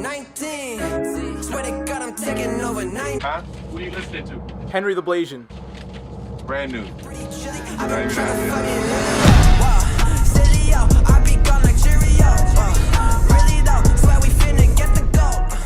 19. Swear to God, I'm taking over 9. Huh? What are you listening to? Henry the Blasian. Brand new. I've been trying to fuck it up. Silly, yo, I be gone like Cheerios. Really though, swear we finna get the gold.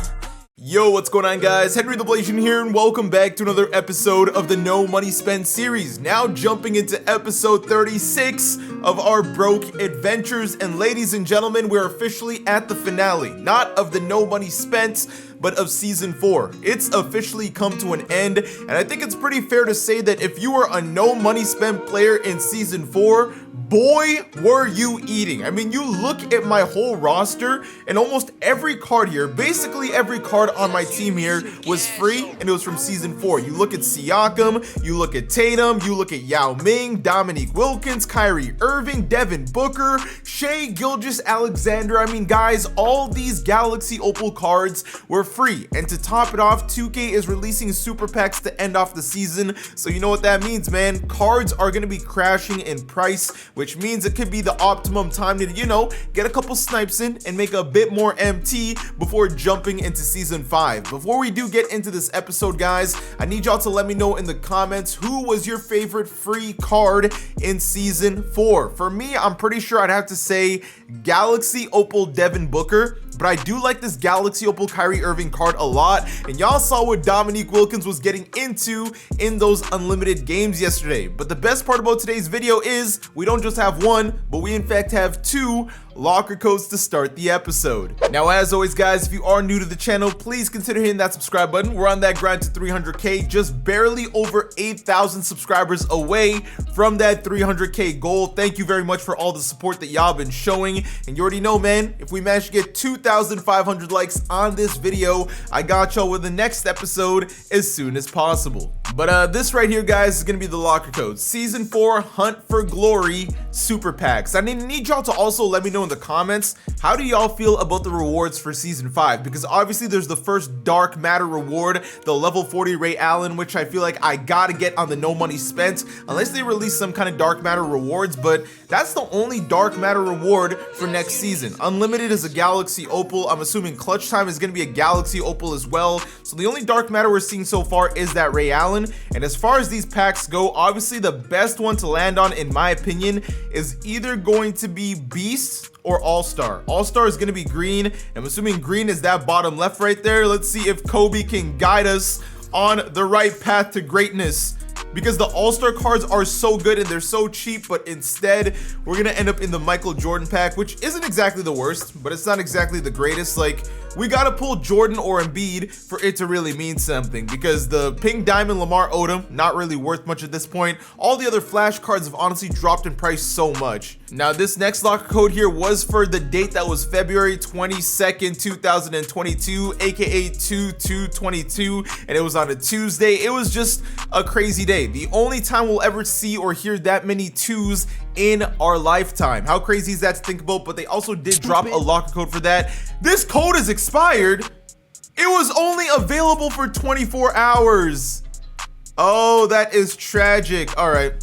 Yo, what's going on, guys? Henry the Blasian here, and welcome back to another episode of the No Money Spent series. Now jumping into episode 36 of our Broke Adventures, and ladies and gentlemen, we're officially at the finale, not of the No Money Spent, but of season 4. It's officially come to an end, and I think it's pretty fair to say that if you were a no money spent player in season 4, boy, were you eating. I mean, you look at my whole roster, and almost every card here, basically every card on my team here was free, and it was from season 4. You look at Siakam, you look at Tatum, you look at Yao Ming, Dominique Wilkins, Kyrie Irving, Devin Booker, Shai Gilgeous-Alexander. I mean, guys, all these Galaxy Opal cards were free. And to top it off, 2K is releasing super packs to end off the season. So you know what that means, man. Cards are going to be crashing in price, which means it could be the optimum time to, you know, get a couple snipes in and make a bit more MT before jumping into season 5. Before we do get into this episode, guys, I need y'all to let me know in the comments who was your favorite free card in season 4. For me, I'm pretty sure I'd have to say Galaxy Opal Devin Booker, but I do like this Galaxy Opal Kyrie Irving card a lot, and y'all saw what Dominique Wilkins was getting into in those unlimited games yesterday. But the best part about today's video is we don't just have one, but we in fact have 2 locker codes to start the episode. Now, as always, guys, if you are new to the channel, please consider hitting that subscribe button. We're on that grind to 300k, just barely over 8,000 subscribers away from that 300k goal. Thank you very much for all the support that y'all been showing, and you already know, man, if we manage to get 2,500 likes on this video, I got y'all with the next episode as soon as possible. But this right here, guys, is gonna be the locker code. Season 4 Hunt for Glory super packs. I need y'all to also let me know in the comments, how do y'all feel about the rewards for season 5? Because obviously there's the first dark matter reward, the level 40 Ray Allen, which I feel like I gotta get on the no money spent unless they release some kind of dark matter rewards. But that's the only dark matter reward for next season. Unlimited is a Galaxy Opal. I'm assuming Clutch Time is gonna be a Galaxy Opal as well. So the only dark matter we're seeing so far is that Ray Allen. And as far as these packs go, obviously the best one to land on, in my opinion, is either going to be Beast or All-Star. All-Star is going to be green. I'm assuming green is that bottom left right there. Let's see if Kobe can guide us on the right path to greatness, because the All-Star cards are so good and they're so cheap. But instead, we're going to end up in the Michael Jordan pack, which isn't exactly the worst, but it's not exactly the greatest. Like, we got to pull Jordan or Embiid for it to really mean something, because the pink diamond Lamar Odom, not really worth much at this point. All the other flash cards have honestly dropped in price so much. Now, this next locker code here was for the date that was February 22nd, 2022, aka 2/2/22, and it was on a Tuesday. It was just a crazy day. The only time we'll ever see or hear that many 2s in our lifetime. How crazy is that to think about? But they also did drop a locker code for that. This code is expired. It was only available for 24 hours. Oh, that is tragic. All right,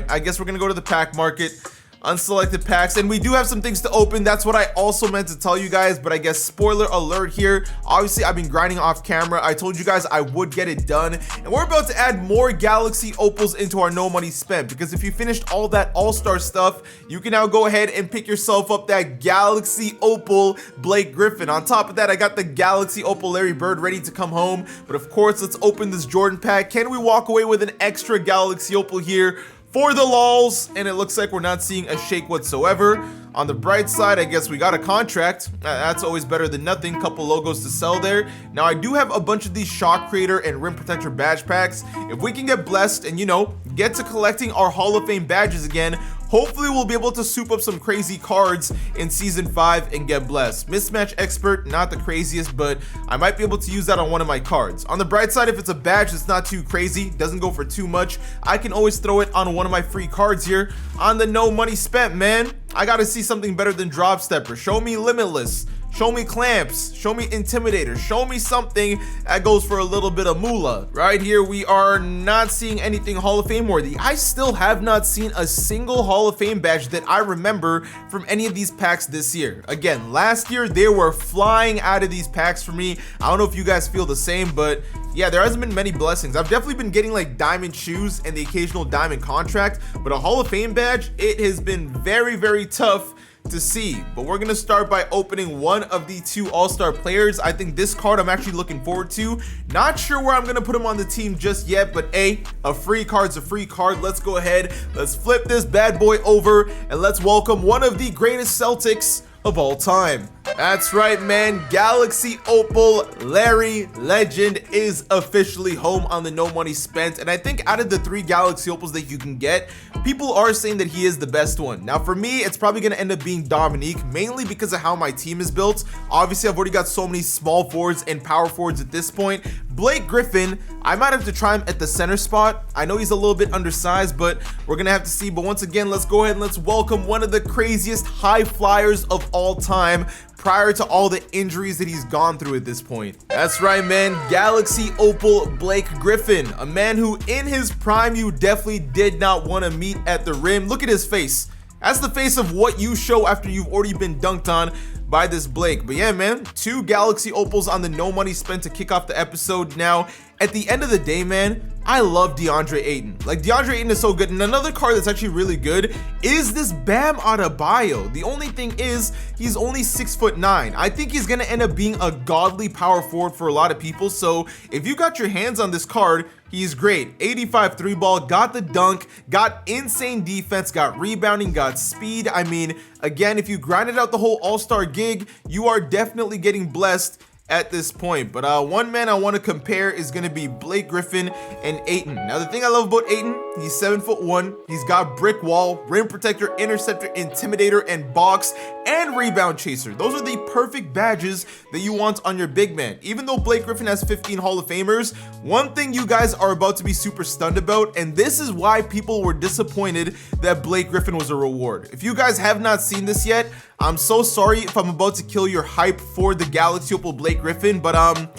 I guess we're gonna go to the pack market, unselected packs, and we do have some things to open. That's what I also meant to tell you guys, but I guess spoiler alert here. Obviously, I've been grinding off camera. I told you guys I would get it done, and we're about to add more Galaxy Opals into our no money spent, because if you finished all that All-Star stuff, you can now go ahead and pick yourself up that Galaxy Opal Blake Griffin. On top of that, I got the Galaxy Opal Larry Bird ready to come home. But of course, let's open this Jordan pack. Can we walk away with an extra Galaxy Opal here for the lols? And it looks like we're not seeing a shake whatsoever. On the bright side, I guess we got a contract. That's always better than nothing. Couple logos to sell there. Now, I do have a bunch of these Shock Creator and Rim Protector badge packs. If we can get blessed and, you know, get to collecting our Hall of Fame badges again, hopefully we'll be able to soup up some crazy cards in season 5 and get blessed. Mismatch Expert, not the craziest, but I might be able to use that on one of my cards. On the bright side, if it's a badge that's not too crazy, doesn't go for too much, I can always throw it on one of my free cards here on the no money spent, man. I gotta see something better than Drop Stepper. Show me Limitless. Show me clamps, show me intimidator, show me something that goes for a little bit of moolah. Right here, we are not seeing anything Hall of Fame worthy. I still have not seen a single Hall of Fame badge that I remember from any of these packs this year. Again, last year they were flying out of these packs for me. I don't know if you guys feel the same, but yeah, there hasn't been many blessings. I've definitely been getting like diamond shoes and the occasional diamond contract, but a Hall of Fame badge, it has been very, very tough to see. But we're gonna start by opening one of the two all-star players. I think this card I'm actually looking forward to. Not sure where I'm gonna put him on the team just yet, but a free card's a free card. Let's go ahead, let's flip this bad boy over, and let's welcome one of the greatest Celtics of all time. That's right, man. Galaxy Opal Larry Legend is officially home on the No Money Spent, and I think out of the 3 Galaxy Opals that you can get, people are saying that he is the best one. Now for me, it's probably going to end up being Dominique, mainly because of how my team is built. Obviously, I've already got so many small forwards and power forwards at this point. Blake Griffin, I might have to try him at the center spot. I know he's a little bit undersized, but we're going to have to see. But once again, let's go ahead and let's welcome one of the craziest high flyers of all time, prior to all the injuries that he's gone through at this point. That's right, man. Galaxy Opal Blake Griffin, a man who in his prime you definitely did not want to meet at the rim. Look at his face. That's the face of what you show after you've already been dunked on by this Blake. But yeah, man, 2 Galaxy Opals on the No Money Spent to kick off the episode. Now, at the end of the day, man, I love DeAndre Ayton. Like, DeAndre Ayton is so good. And another card that's actually really good is this Bam Adebayo. The only thing is, he's only 6'9". I think he's gonna end up being a godly power forward for a lot of people. So if you got your hands on this card, he's great. 85 3-ball, got the dunk, got insane defense, got rebounding, got speed. I mean, again, if you grinded out the whole all-star gig, you are definitely getting blessed at this point. But one man I want to compare is going to be Blake Griffin and Ayton. Now, the thing I love about Ayton, he's 7'1". He's got brick wall, rim protector, interceptor, intimidator, and box, and rebound chaser. Those are the perfect badges that you want on your big man. Even though Blake Griffin has 15 Hall of Famers, one thing you guys are about to be super stunned about, and this is why people were disappointed that Blake Griffin was a reward. If you guys have not seen this yet, I'm so sorry if I'm about to kill your hype for the Galaxy Opal Blake Griffin, but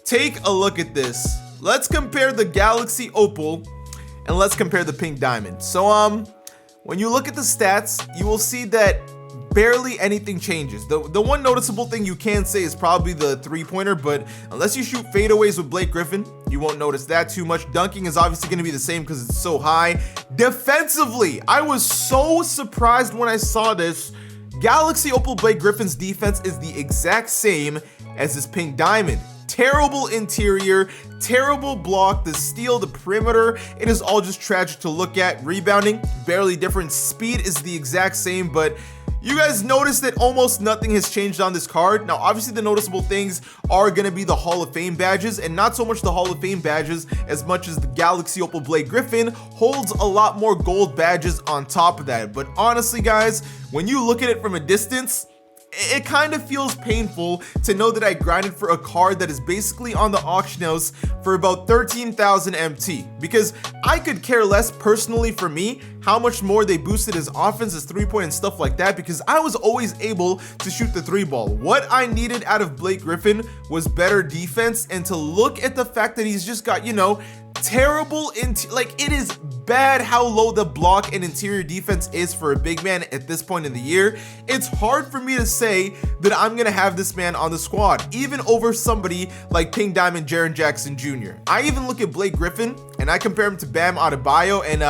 take a look at this. Let's compare the Galaxy Opal and let's compare the Pink Diamond. So when you look at the stats, you will see that barely anything changes. The one noticeable thing you can say is probably the 3-pointer, but unless you shoot fadeaways with Blake Griffin, you won't notice that too much. Dunking is obviously going to be the same because it's so high. Defensively, I was so surprised when I saw this. Galaxy Opal Blake Griffin's defense is the exact same as his Pink Diamond. Terrible interior, terrible block, the steal, the perimeter, it is all just tragic to look at. Rebounding, barely different. Speed is the exact same, but you guys notice that almost nothing has changed on this card. Now, obviously the noticeable things are going to be the Hall of Fame badges, and not so much the Hall of Fame badges as much as the Galaxy Opal Blake Griffin holds a lot more gold badges on top of that. But honestly, guys, when you look at it from a distance, it kind of feels painful to know that I grinded for a card that is basically on the auction house for about 13,000 MT, because I could care less personally for me how much more they boosted his offense, his 3-point and stuff like that, because I was always able to shoot the 3-ball. What I needed out of Blake Griffin was better defense, and to look at the fact that he's just got, you know, terrible like, it is bad how low the block and interior defense is for a big man at this point in the year. It's hard for me to say that I'm gonna have this man on the squad, even over somebody like Pink Diamond Jaren Jackson Jr. I even look at Blake Griffin and I compare him to Bam Adebayo, and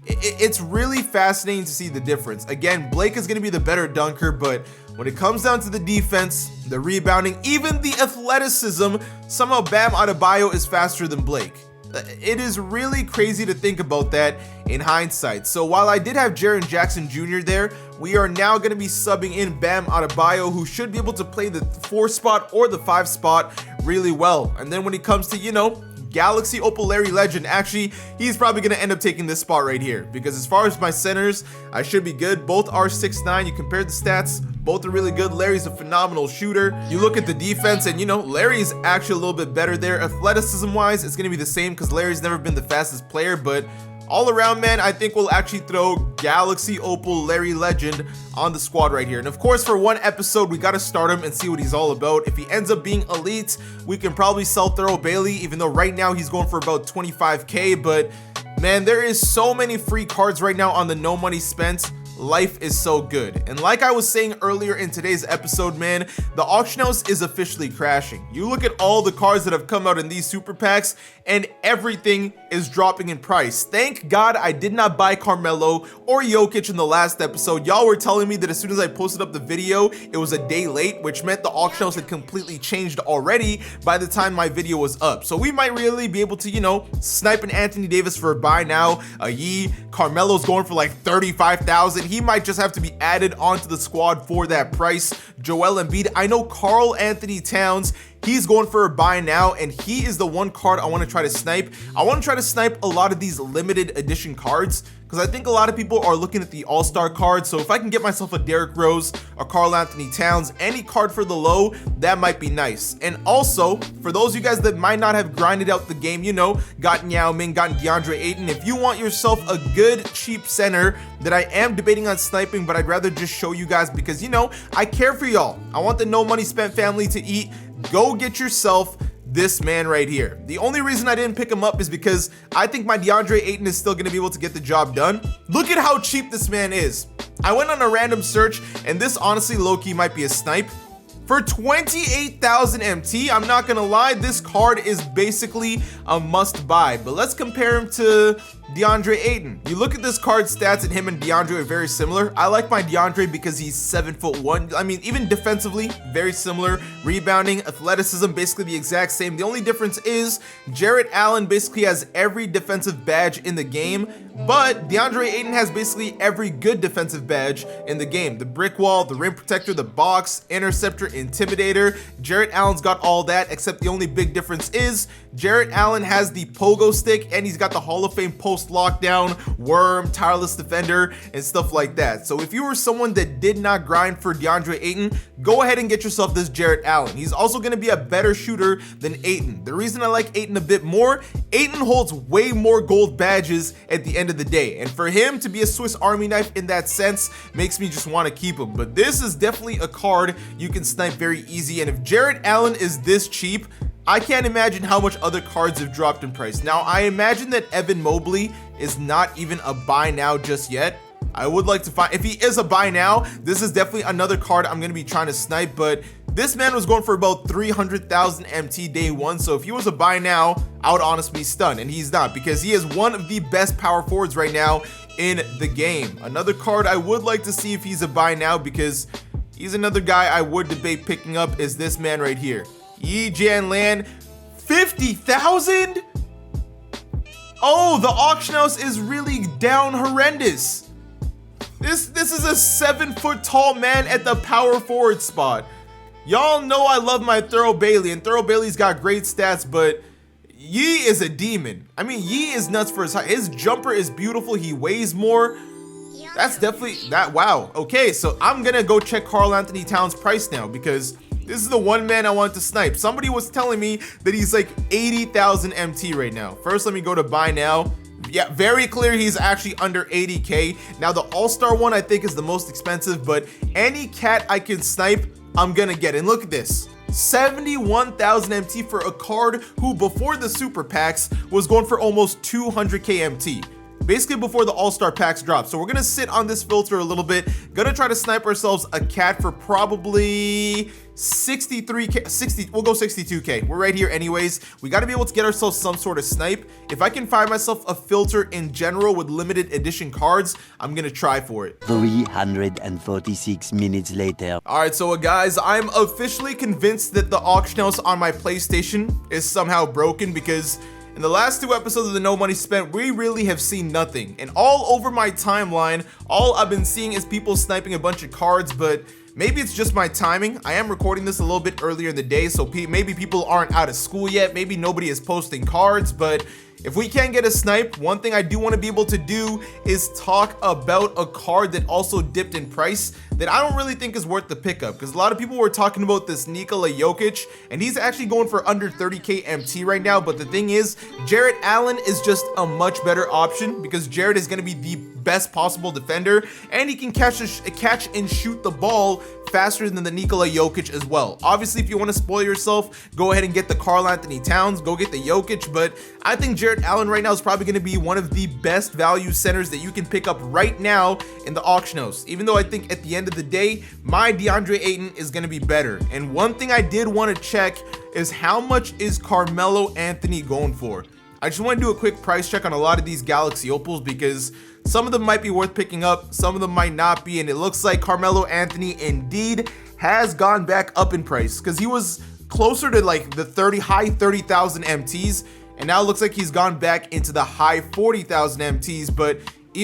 it's really fascinating to see the difference. Again, Blake is gonna be the better dunker, but when it comes down to the defense, the rebounding, even the athleticism, somehow Bam Adebayo is faster than Blake. It is really crazy to think about that in hindsight. So while I did have Jaren Jackson Jr. there, we are now going to be subbing in Bam Adebayo, who should be able to play the 4 spot or the 5 spot really well. And then when it comes to, you know, Galaxy Opal Larry Legend, actually, he's probably going to end up taking this spot right here, because as far as my centers, I should be good. Both are 6'9". You compare the stats, both are really good. Larry's a phenomenal shooter. You look at the defense, and you know, Larry's actually a little bit better there. Athleticism wise, it's going to be the same because Larry's never been the fastest player, but all around, man, I think we'll actually throw Galaxy Opal Larry Legend on the squad right here. And of course, for one episode, we got to start him and see what he's all about. If he ends up being elite, we can probably sell Thorough Bailey, even though right now he's going for about 25k. But man, there is so many free cards right now on the no money spent. Life is so good. And like I was saying earlier in today's episode, man, the auction house is officially crashing. You look at all the cards that have come out in these super packs and everything is dropping in price. Thank God I did not buy Carmelo or Jokic in the last episode. Y'all were telling me that as soon as I posted up the video, it was a day late, which meant the auction house had completely changed already by the time my video was up. So we might really be able to, you know, snipe an Anthony Davis for a buy now, a Yee. Carmelo's going for like 35,000. He might just have to be added onto the squad for that price. Joel Embiid, I know Karl Anthony Towns, he's going for a buy now, and he is the one card I want to try to snipe. I want to try to snipe a lot of these limited edition cards because I think a lot of people are looking at the all-star cards. So if I can get myself a Derrick Rose, a Karl Anthony Towns, any card for the low, that might be nice. And also, for those of you guys that might not have grinded out the game, you know, gotten Yao Ming, gotten DeAndre Ayton, if you want yourself a good cheap center that I am debating on sniping, but I'd rather just show you guys because, you know, I care for y'all. I want the no money spent family to eat. Go get yourself this man right here. The only reason I didn't pick him up is because I think my DeAndre Ayton is still going to be able to get the job done. Look at how cheap this man is. I went on a random search, and this honestly low-key might be a snipe. For 28,000 MT, I'm not gonna lie, this card is basically a must buy. But let's compare him to DeAndre Ayton. You look at this card's stats, and him and DeAndre are very similar. I like my DeAndre because he's 7'1". I mean, even defensively, very similar. Rebounding, athleticism, basically the exact same. The only difference is Jarrett Allen basically has every defensive badge in the game, but DeAndre Ayton has basically every good defensive badge in the game. The brick wall, the rim protector, the box, interceptor, intimidator. Jarrett Allen's got all that, except the only big difference is Jarrett Allen has the pogo stick, and he's got the Hall of Fame post lockdown, worm, tireless defender, and stuff like that. So if you were someone that did not grind for DeAndre Ayton, go ahead and get yourself this Jarrett Allen. He's also going to be a better shooter than Ayton. The reason I like Ayton a bit more, Ayton holds way more gold badges at the end of the day, and for him to be a Swiss Army knife in that sense makes me just want to keep him. But this is definitely a card you can snipe very easy, and if Jarrett Allen is this cheap, I can't imagine how much other cards have dropped in price. Now, I imagine that Evan Mobley is not even a buy now just yet. I would like to find, if he is a buy now, this is definitely another card I'm going to be trying to snipe, but this man was going for about 300,000 MT day one, so if he was a buy now, I would honestly be stunned, and he's not, because he is one of the best power forwards right now in the game. Another card I would like to see if he's a buy now, because he's another guy I would debate picking up, is this man right here. Jan Land, 50,000? Oh, the auction house is really down horrendous. This is a 7-foot tall man at the power forward spot. Y'all know I love my Thorough Bailey, and Thorough Bailey's got great stats, but Yee is a demon. I mean, Yee is nuts for his height. His jumper is beautiful. He weighs more. That's definitely that. Wow. Okay, so I'm gonna go check Karl Anthony Towns' price now, because this is the one man I wanted to snipe. Somebody was telling me that he's like 80,000 MT right now. First, let me go to buy now. Yeah, very clear he's actually under 80k. Now, the all-star one I think is the most expensive, but any cat I can snipe, I'm gonna get. And look at this. 71,000 MT for a card who before the super packs was going for almost 200k MT. Basically before the all-star packs drop. So we're gonna sit on this filter a little bit, gonna try to snipe ourselves a cat for probably 63k, we'll go 62k. We're right here anyways. We got to be able to get ourselves some sort of snipe. If I can find myself a filter in general with limited edition cards, I'm gonna try for it. 346 minutes later. All right, so guys, I'm officially convinced that the auction house on my PlayStation is somehow broken, because in the last 2 episodes of the No Money Spent, we really have seen nothing. And all over my timeline, all I've been seeing is people sniping a bunch of cards, but maybe it's just my timing. I am recording this a little bit earlier in the day, so maybe people aren't out of school yet. Maybe nobody is posting cards, but if we can't get a snipe, one thing I do want to be able to do is talk about a card that also dipped in price that I don't really think is worth the pickup, because a lot of people were talking about this Nikola Jokic, and he's actually going for under 30k MT right now. But the thing is, Jarrett Allen is just a much better option, because Jarrett is going to be the best possible defender, and he can catch and shoot the ball faster than the Nikola Jokic as well. Obviously, if you want to spoil yourself, go ahead and get the Karl Anthony Towns, go get the Jokic, but I think Jarrett Allen right now is probably going to be one of the best value centers that you can pick up right now in the auction house, even though I think at the end of the day, my DeAndre Ayton is going to be better. And one thing I did want to check is how much is Carmelo Anthony going for? I just want to do a quick price check on a lot of these Galaxy Opals, because some of them might be worth picking up, some of them might not be, and it looks like Carmelo Anthony indeed has gone back up in price, because he was closer to like the high 30,000 MTs, and now it looks like he's gone back into the high 40,000 MTs. But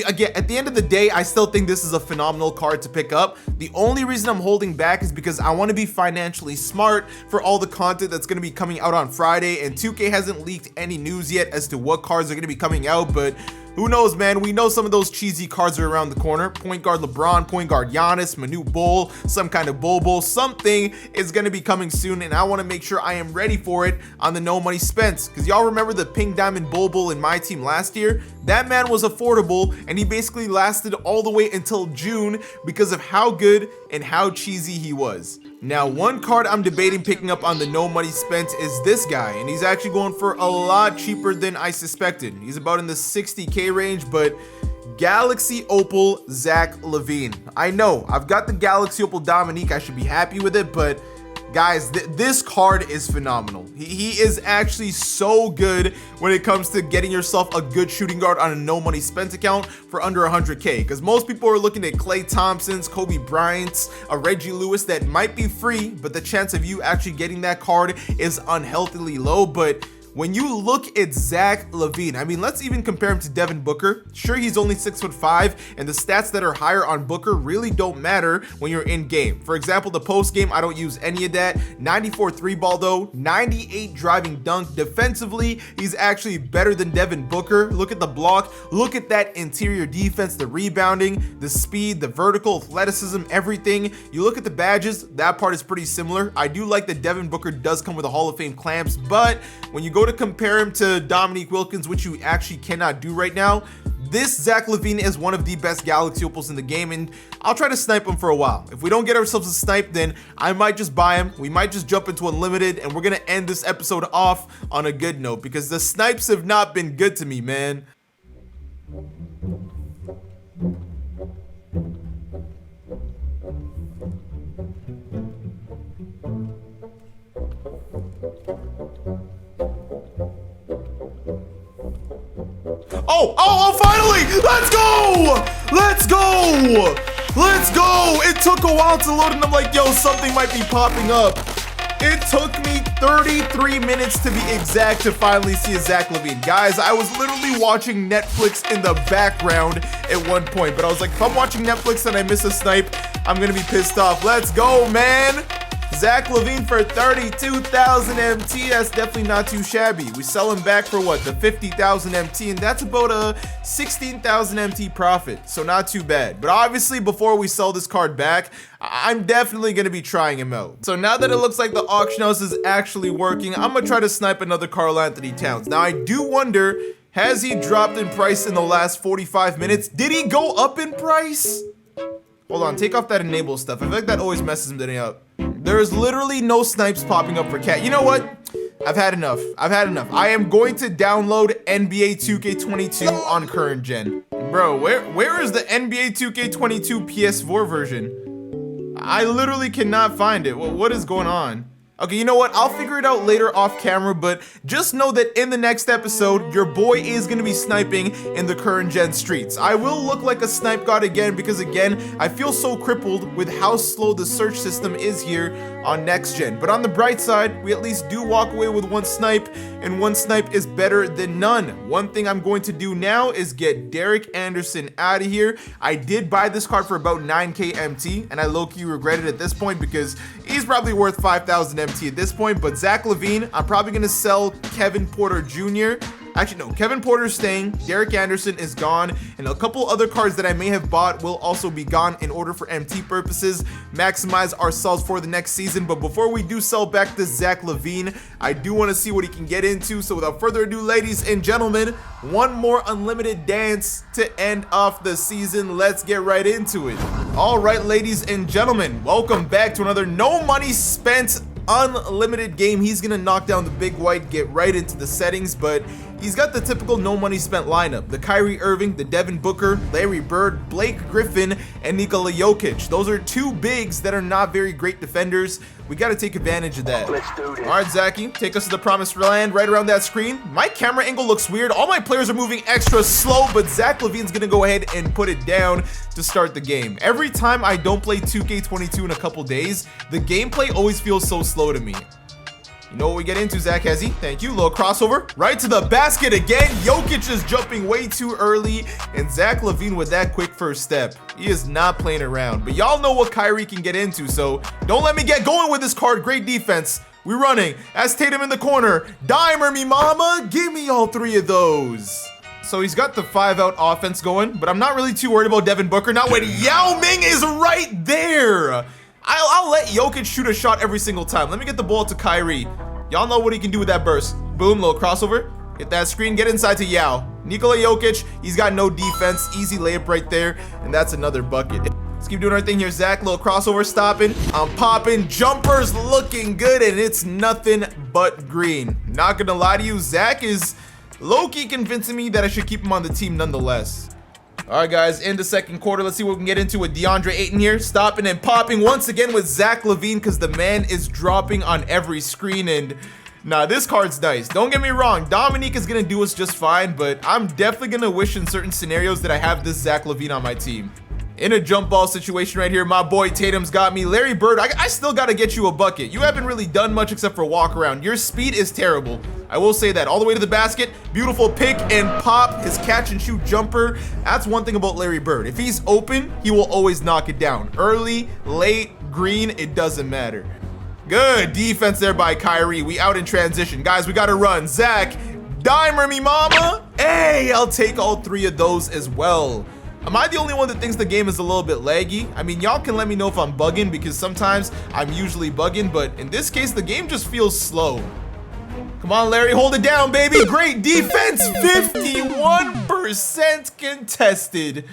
again, at the end of the day, I still think this is a phenomenal card to pick up. The only reason I'm holding back is because I want to be financially smart for all the content that's going to be coming out on Friday, and 2K hasn't leaked any news yet as to what cards are going to be coming out, but who knows, man? We know some of those cheesy cards are around the corner. Point guard LeBron, point guard Giannis, Manu Bol, some kind of Bobo, something is going to be coming soon, and I want to make sure I am ready for it on the No Money Spent, because y'all remember the Pink Diamond Bobo in my team last year? That man was affordable, and he basically lasted all the way until June because of how good and how cheesy he was. Now, one card I'm debating picking up on the No Money Spent is this guy, and he's actually going for a lot cheaper than I suspected. He's about in the 60k range, but Galaxy Opal Zach Lavine. I know, I've got the Galaxy Opal Dominique, I should be happy with it, but guys, this card is phenomenal. He is actually so good when it comes to getting yourself a good shooting guard on a No Money Spent account for under 100k, because most people are looking at Klay Thompson's, Kobe Bryant's, a Reggie Lewis that might be free, but the chance of you actually getting that card is unhealthily low. But when you look at Zach Lavine, I mean, let's even compare him to Devin Booker. Sure, he's only 6'5", and the stats that are higher on Booker really don't matter when you're in game. For example, the post game, I don't use any of that. 94 3 ball though, 98 driving dunk. Defensively, he's actually better than Devin Booker. Look at the block, look at that interior defense, the rebounding, the speed, the vertical athleticism, everything. You look at the badges, that part is pretty similar. I do like that Devin Booker does come with a Hall of Fame clamps, but when you go to compare him to Dominique Wilkins, which you actually cannot do right now, this Zach Lavine is one of the best Galaxy Opals in the game, and I'll try to snipe him for a while. If we don't get ourselves a snipe, then I might just buy him. We might just jump into Unlimited, and we're gonna end this episode off on a good note, because the snipes have not been good to me, man. Oh, finally! Let's go! Let's go! Let's go! It took a while to load, and I'm like, yo, something might be popping up. It took me 33 minutes to be exact to finally see a Zach Lavine. Guys, I was literally watching Netflix in the background at one point, but I was like, if I'm watching Netflix and I miss a snipe, I'm gonna be pissed off. Let's go, man! Zach Lavine for 32,000 MT, that's definitely not too shabby. We sell him back for what, the 50,000 MT, and that's about a 16,000 MT profit, so not too bad. But obviously, before we sell this card back, I'm definitely gonna be trying him out. So now that it looks like the auction house is actually working, I'm gonna try to snipe another Karl Anthony Towns. Now I do wonder, has he dropped in price in the last 45 minutes? Did he go up in price? Hold on, take off that enable stuff. I feel like that always messes me up. There is literally no snipes popping up for cat. You know what? I've had enough. I've had enough. I am going to download NBA 2K22 on current gen. Bro, where is the NBA 2K22 PS4 version? I literally cannot find it. What is going on? Okay, you know what? I'll figure it out later off camera, but just know that in the next episode, your boy is going to be sniping in the current gen streets. I will look like a snipe god again because, again, I feel so crippled with how slow the search system is here on next gen. But on the bright side, we at least do walk away with one snipe, and one snipe is better than none. One thing I'm going to do now is get Derek Anderson out of here. I did buy this card for about 9k MT, and I low-key regret it at this point because he's probably worth 5,000 MT at this point. But Zach Lavine, I'm probably gonna sell Kevin Porter Jr. Actually, no, Kevin Porter's staying, Derek Anderson is gone, and a couple other cards that I may have bought will also be gone in order for MT purposes, maximize ourselves for the next season. But before we do sell back this Zach Lavine, I do want to see what he can get into. So without further ado, ladies and gentlemen, one more unlimited dance to end off the season. Let's get right into it. All right, ladies and gentlemen, welcome back to another no money spent unlimited game. He's gonna knock down the big white, get right into the settings, but he's got the typical no money spent lineup: the Kyrie Irving, the Devin Booker, Larry Bird, Blake Griffin, and Nikola Jokic. Those are two bigs that are not very great defenders. We got to take advantage of that. Let's do this. All right, Zachy, take us to the promised land right around that screen. My camera angle looks weird. All my players are moving extra slow, but Zach Lavine's gonna go ahead and put it down to start the game. Every time I don't play 2K22 in a couple days, the gameplay always feels so slow to me. You know what we get into, Zach Hezzy? Thank you. Little crossover. Right to the basket again. Jokic is jumping way too early, and Zach Lavine with that quick first step. He is not playing around. But y'all know what Kyrie can get into, so don't let me get going with this card. Great defense. We're running. As Tatum in the corner. Dimer me, mama. Give me all three of those. So he's got the 5-out offense going, but I'm not really too worried about Devin Booker. Not when Yao Ming is right there. I'll let Jokic shoot a shot every single time. Let me get the ball to Kyrie. Y'all know what he can do with that burst. Boom, little crossover. Hit that screen, get inside to Yao. Nikola Jokic, he's got no defense. Easy layup right there, and that's another bucket. Let's keep doing our thing here, Zach. Little crossover, stopping. I'm popping. Jumpers looking good, and it's nothing but green. Not gonna lie to you, Zach is low-key convincing me that I should keep him on the team nonetheless. All right, guys, in the second quarter, let's see what we can get into with DeAndre Ayton here. Stopping and popping once again with Zach Lavine because the man is dropping on every screen. And nah, this card's nice. Don't get me wrong. Dominique is going to do us just fine, but I'm definitely going to wish in certain scenarios that I have this Zach Lavine on my team. In a jump ball situation right here, my boy Tatum's got me. Larry Bird, I still got to get you a bucket. You haven't really done much except for walk around. Your speed is terrible. I will say that. All the way to the basket. Beautiful pick and pop. His catch and shoot jumper. That's one thing about Larry Bird. If he's open, he will always knock it down. Early, late, green, it doesn't matter. Good defense there by Kyrie. We out in transition. Guys, we got to run. Zach, dimer me mama. Hey, I'll take all three of those as well. Am I the only one that thinks the game is a little bit laggy? I mean, y'all can let me know if I'm bugging because sometimes I'm usually bugging, but in this case, the game just feels slow. Come on, Larry, hold it down, baby. Great defense, 51% contested.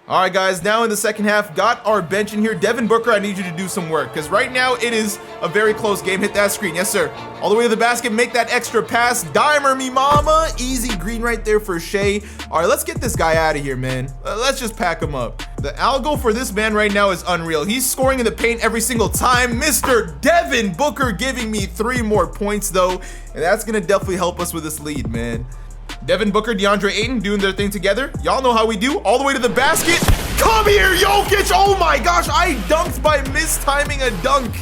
All right, guys, now in the second half, got our bench in here. Devin Booker, I need you to do some work because right now it is a very close game. Hit that screen. Yes, sir. All the way to the basket. Make that extra pass. Dimer me mama. Easy green right there for Shea. All right, let's get this guy out of here, man. Let's just pack him up. The algo for this man right now is unreal. He's scoring in the paint every single time. Mr. Devin Booker giving me 3 more points, though, and that's going to definitely help us with this lead, man. Devin Booker, DeAndre Ayton doing their thing together. Y'all know how we do. All the way to the basket. Come here, Jokic. Oh my gosh, I dunked by mistiming a dunk.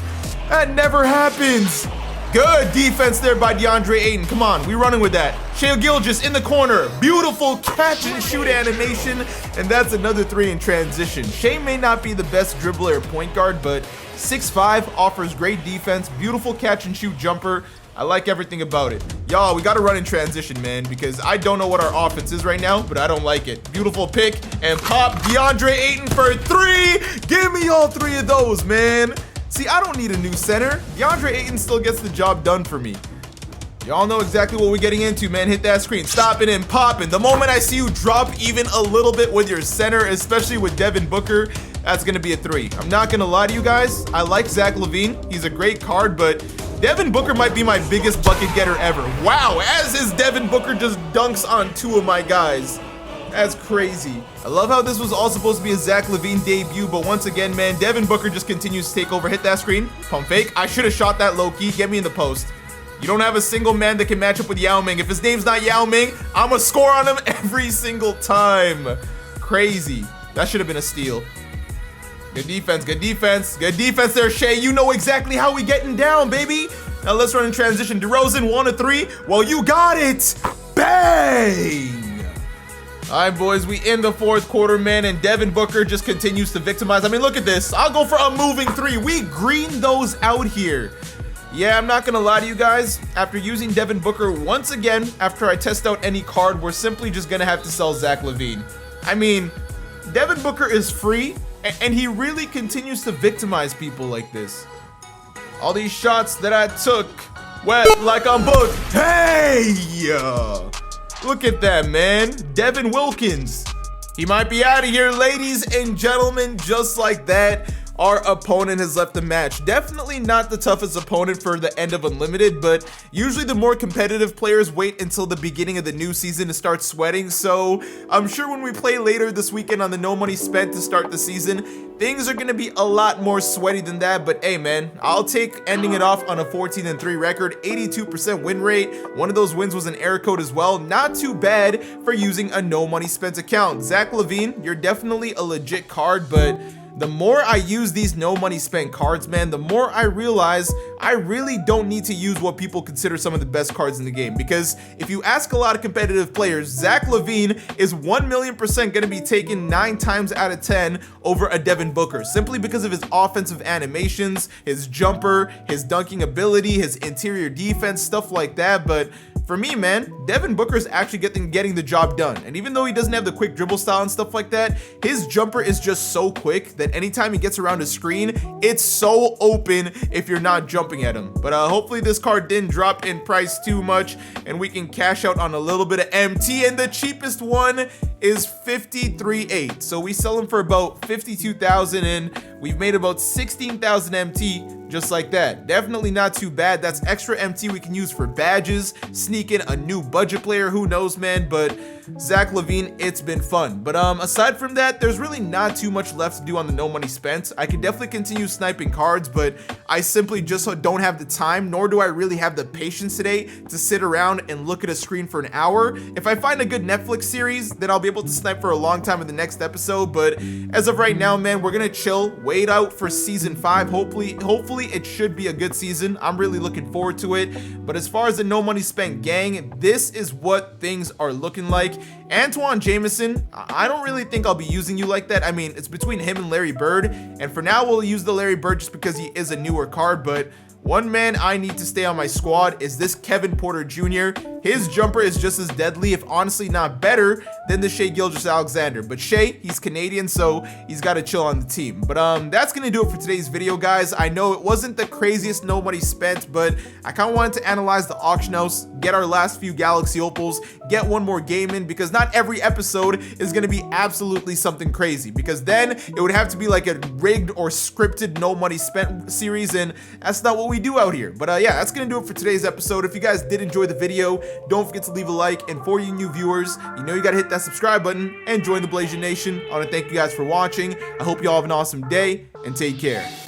That never happens. Good defense there by DeAndre Ayton. Come on, we running with that. Shea Gilgeous in the corner. Beautiful catch and shoot animation. And that's another 3 in transition. Shea may not be the best dribbler or point guard, but 6'5", offers great defense. Beautiful catch and shoot jumper. I like everything about it. Y'all, we got to run in transition, man, because I don't know what our offense is right now, but I don't like it. Beautiful pick and pop. DeAndre Ayton for 3. Give me all 3 of those, man. See, I don't need a new center. DeAndre Ayton still gets the job done for me. Y'all know exactly what we're getting into, man. Hit that screen. Stopping and popping. The moment I see you drop even a little bit with your center, especially with Devin Booker, that's going to be a 3. I'm not going to lie to you guys. I like Zach Lavine. He's a great card, but Devin Booker might be my biggest bucket getter ever. Wow, as is Devin Booker just dunks on 2 of my guys. That's crazy. I love how this was all supposed to be a Zach Lavine debut, but once again, man, Devin Booker just continues to take over. Hit that screen. Pump fake. I should have shot that low key. Get me in the post. You don't have a single man that can match up with Yao Ming. If his name's not Yao Ming, I'm gonna score on him every single time. Crazy. That should have been a steal. Good defense, good defense, good defense there, Shea. You know exactly how we getting down, baby. Now let's run in transition. DeRozan, 1 of 3. Well, you got it. Bang. All right, boys, we in the 4th quarter, man, and Devin Booker just continues to victimize. I mean, look at this. I'll go for a moving 3. We green those out here. Yeah, I'm not gonna lie to you guys. After using Devin Booker once again, after I test out any card, we're simply just gonna have to sell Zach Lavine. I mean, Devin Booker is free, and he really continues to victimize people like this. All these shots that I took, wet like I'm booked. Hey! Look at that, man. Devin Wilkins. He might be out of here, ladies and gentlemen, just like that. Our opponent has left the match. Definitely not the toughest opponent for the end of Unlimited, but usually the more competitive players wait until the beginning of the new season to start sweating, so I'm sure when we play later this weekend on the No Money Spent to start the season, things are going to be a lot more sweaty than that. But hey man, I'll take ending it off on a 14-3 record, 82% win rate. One of those wins was an error code as well. Not too bad for using a No Money Spent account. Zach Lavine, you're definitely a legit card, but the more I use these No Money Spent cards, man, the more I realize I really don't need to use what people consider some of the best cards in the game. Because if you ask a lot of competitive players, Zach Lavine is 1,000,000% going to be taken 9 times out of 10 over a Devin Booker, simply because of his offensive animations, his jumper, his dunking ability, his interior defense, stuff like that. But for me, man, Devin Booker is actually getting the job done. And even though he doesn't have the quick dribble style and stuff like that, his jumper is just so quick that anytime he gets around a screen, it's so open if you're not jumping at him. But hopefully this card didn't drop in price too much and we can cash out on a little bit of MT. And the cheapest one is 53.8. So we sell him for about 52,000 and we've made about 16,000 MT just like that. Definitely not too bad. That's extra MT we can use for badges, sneak in a new budget player, who knows, man. But Zach Lavine, it's been fun. But aside from that, there's really not too much left to do on the No Money Spent. I can definitely continue sniping cards, but I simply just don't have the time, nor do I really have the patience today to sit around and look at a screen for an hour. If I find a good Netflix series, then I'll be able to snipe for a long time in the next episode. But as of right now, man, we're gonna chill, wait out for season 5. Hopefully it should be a good season. I'm really looking forward to it. But as far as the No Money Spent gang, this is what things are looking like. Antoine Jameson, I don't really think I'll be using you like that. I mean, it's between him and Larry Bird, and for now we'll use the Larry Bird just because he is a newer card. But one man I need to stay on my squad is this Kevin Porter Jr. His jumper is just as deadly, if honestly not better, than the Shai Gilgeous-Alexander. But Shai, he's Canadian, so he's got to chill on the team. But that's going to do it for today's video, guys. I know it wasn't the craziest No Money Spent, but I kind of wanted to analyze the auction house, get our last few Galaxy Opals, get one more game in, because not every episode is going to be absolutely something crazy, because then it would have to be like a rigged or scripted No Money Spent series, and that's not what we do out here. But yeah, that's going to do it for today's episode. If you guys did enjoy the video, don't forget to leave a like, and for you new viewers, you know you got to hit that subscribe button and join the Blasian Nation. I want to thank you guys for watching. I hope you all have an awesome day, and take care.